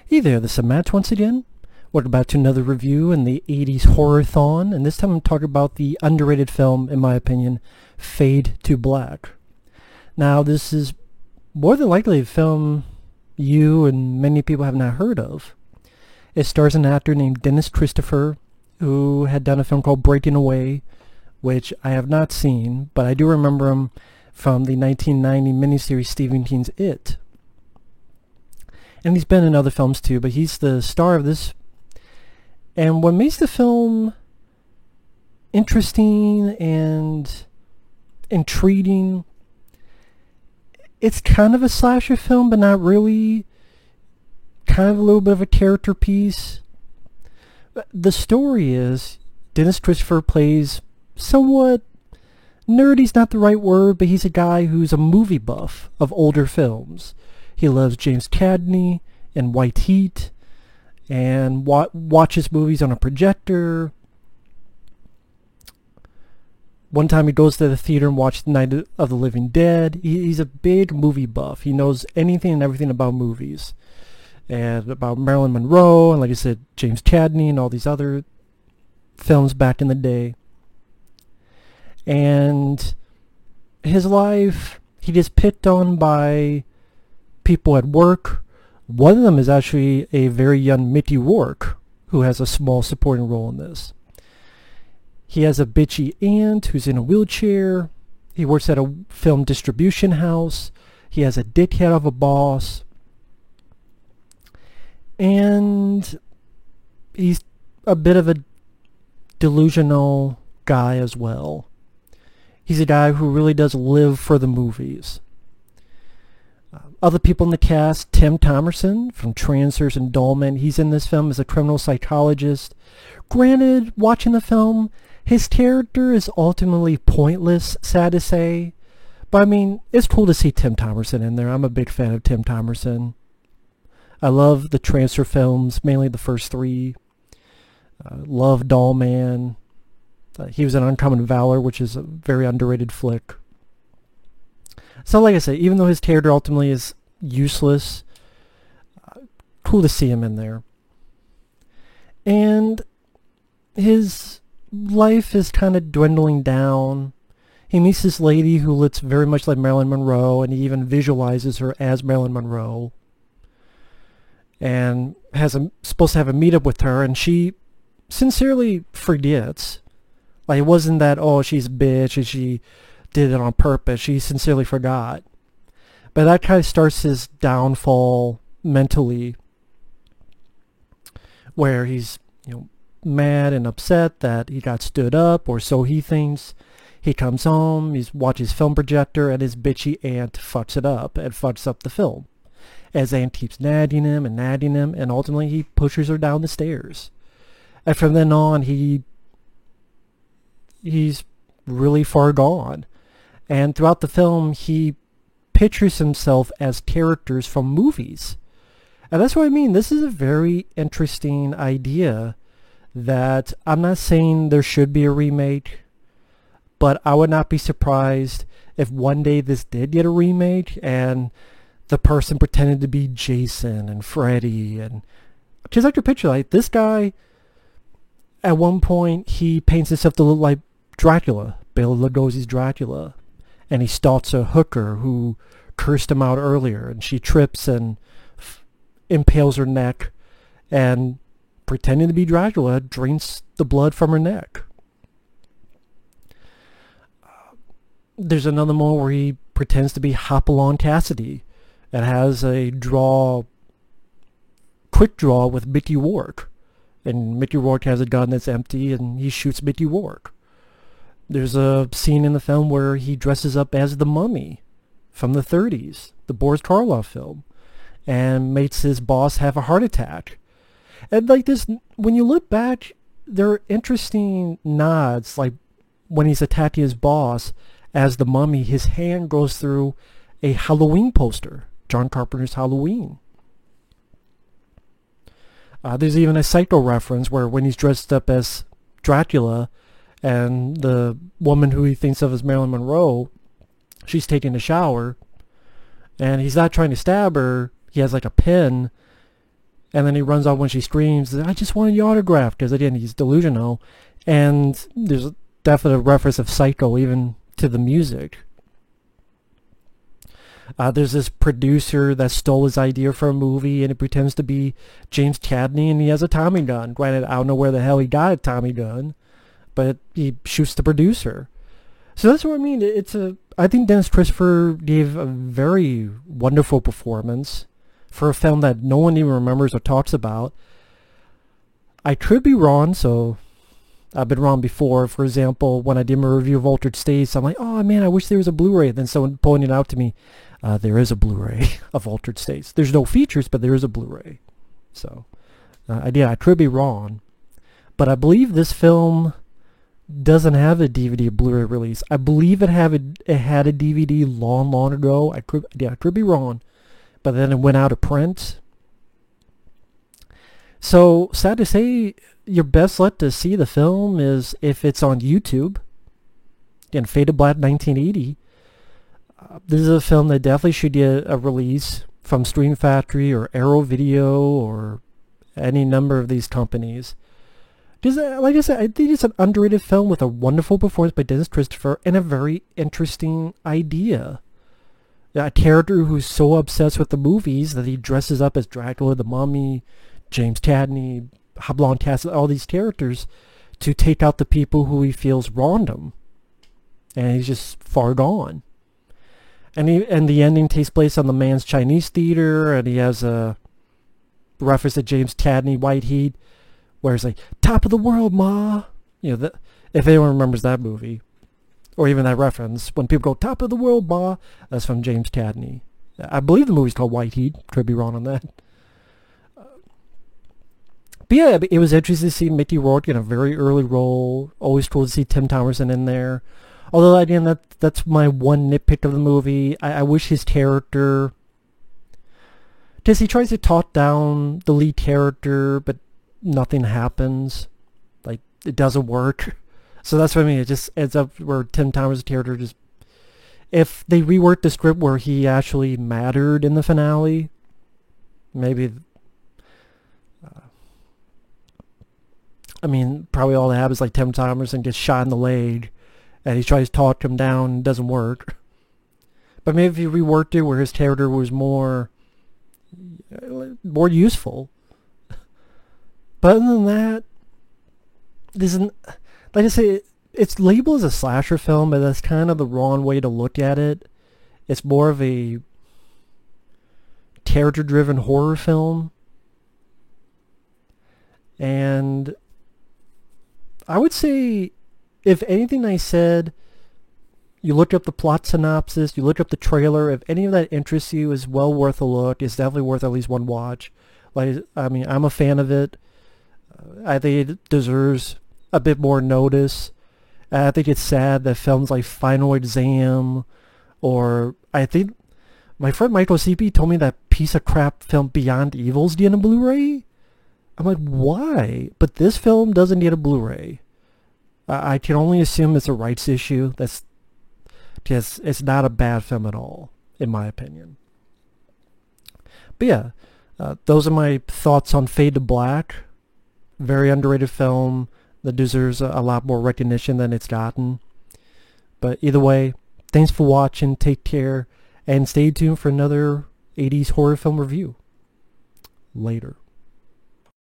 Hey there, this is Matt once again. Welcome back to another review in the 80s Horror-thon, and this time I'm talking about the underrated film, in my opinion, Fade to Black. Now, this is more than likely a film you and many people have not heard of. It stars an actor named Dennis Christopher, who had done a film called Breaking Away, which I have not seen, but I do remember him from the 1990 miniseries Stephen King's It. And he's been in other films too, but he's the star of this. And what makes the film interesting and intriguing, it's kind of a slasher film, but not really. Kind of a little bit of a character piece. The story is Dennis Christopher plays somewhat nerdy's not the right word, but he's a guy who's a movie buff of older films. He loves James Cagney and White Heat and watches movies on a projector. One time he goes to the theater and watches Night of the Living Dead. He's a big movie buff. He knows anything and everything about movies. And about Marilyn Monroe and, like I said, James Cagney and all these other films back in the day. And his life, he gets picked on by people at work. One of them is actually a very young Mickey Rourke, who has a small supporting role in this. He has a bitchy aunt who's in a wheelchair. He works at a film distribution house. He has a dickhead of a boss. And he's a bit of a delusional guy as well. He's a guy who really does live for the movies. Other people in the cast, Tim Thomerson from Trancers and Dolman. He's in this film as a criminal psychologist. Granted, watching the film, his character is ultimately pointless, sad to say. But I mean, it's cool to see Tim Thomerson in there. I'm a big fan of Tim Thomerson. I love the Trancer films, mainly the first three. Love Dollman. He was in Uncommon Valor, which is a very underrated flick. So like I said, even though his character ultimately is useless, cool to see him in there. And his life is kind of dwindling down. He meets this lady who looks very much like Marilyn Monroe, and he even visualizes her as Marilyn Monroe. And supposed to have a meetup with her, and she sincerely forgets. Like, it wasn't that, oh, she's a bitch and she did it on purpose. She sincerely forgot. But that kind of starts his downfall mentally, where he's, mad and upset that he got stood up, or so he thinks. He comes home, he watches film projector, and his bitchy aunt fucks it up and fucks up the film. As aunt keeps nagging him, and ultimately he pushes her down the stairs. And from then on, he's really far gone. And throughout the film, he pictures himself as characters from movies. And that's what I mean. This is a very interesting idea that I'm not saying there should be a remake, but I would not be surprised if one day this did get a remake and the person pretended to be Jason and Freddy. And just like your picture, like this guy, at one point, he paints himself to look like Dracula, Bela Lugosi's Dracula. And he stalks a hooker who cursed him out earlier, and she trips and impales her neck, and pretending to be Dracula, drinks the blood from her neck. There's another moment where he pretends to be Hopalong Cassidy and has a quick draw with Mickey Rourke. And Mickey Rourke has a gun that's empty, and he shoots Mickey Rourke. There's a scene in the film where he dresses up as the Mummy from the 30s, the Boris Karloff film, and makes his boss have a heart attack. And like this, when you look back, there are interesting nods, like when he's attacking his boss as the Mummy, his hand goes through a Halloween poster, John Carpenter's Halloween. There's even a Psycho reference where when he's dressed up as Dracula, and the woman who he thinks of as Marilyn Monroe, she's taking a shower, and he's not trying to stab her. He has like a pen, And then he runs off when she screams, I just wanted your autograph, because again, he's delusional. And there's definitely a reference of Psycho even to the music. There's this producer that stole his idea for a movie, and it pretends to be James Cagney, and he has a Tommy gun. Granted, I don't know where the hell he got a Tommy gun, but he shoots the producer. So that's what I mean. I think Dennis Christopher gave a very wonderful performance for a film that no one even remembers or talks about. I could be wrong, so I've been wrong before. For example, when I did my review of Altered States, I'm like, oh man, I wish there was a Blu-ray. Then someone pointed out to me, there is a Blu-ray of Altered States. There's no features, but there is a Blu-ray. So, I could be wrong. But I believe this film doesn't have a DVD or Blu-ray release. I believe it had a DVD long ago. I could be wrong. But then it went out of print. So, sad to say, your best bet to see the film is if it's on YouTube. Again, Fade to Black 1980. This is a film that definitely should get a release from Stream Factory or Arrow Video or any number of these companies. Because, like I said, I think it's an underrated film with a wonderful performance by Dennis Christopher and a very interesting idea. A character who's so obsessed with the movies that he dresses up as Dracula, the Mummy, James Cagney, Hopalong Cassidy, all these characters to take out the people who he feels wronged him. And he's just far gone. And the ending takes place on the Man's Chinese Theater, and he has a reference to James Cagney, White Heat, where it's like, top of the world, ma! If anyone remembers that movie, or even that reference, when people go, top of the world, ma, that's from James Cagney. I believe the movie's called White Heat. Could be wrong on that. But yeah, it was interesting to see Mickey Rourke in a very early role. Always cool to see Tim Thomerson in there. Although, again, that's my one nitpick of the movie. I wish his character... Because he tries to talk down the lead character, but nothing happens. Like, it doesn't work. So that's what I mean. It just ends up where Tim Thomerson's character just... If they reworked the script where he actually mattered in the finale, maybe... probably all that happens like Tim Thomerson gets shot in the leg, and he tries to talk him down, doesn't work. But maybe if he reworked it where his character was more useful. But other than that, this isn't, like I say, it's labeled as a slasher film, but that's kind of the wrong way to look at it. It's more of a character-driven horror film. And I would say, if anything I said, you look up the plot synopsis, you look up the trailer, if any of that interests you, is well worth a look. It's definitely worth at least one watch. I'm a fan of it. I think it deserves a bit more notice. I think it's sad that films like Final Exam, or I think my friend Michael CP told me that piece of crap film Beyond Evil's getting a Blu-ray. I'm like, why? But this film doesn't get a Blu-ray. I can only assume it's a rights issue. That's just, it's not a bad film at all, in my opinion. But yeah, those are my thoughts on Fade to Black. Very underrated film that deserves a lot more recognition than it's gotten. But either way, thanks for watching, take care, and stay tuned for another 80s horror film review. Later.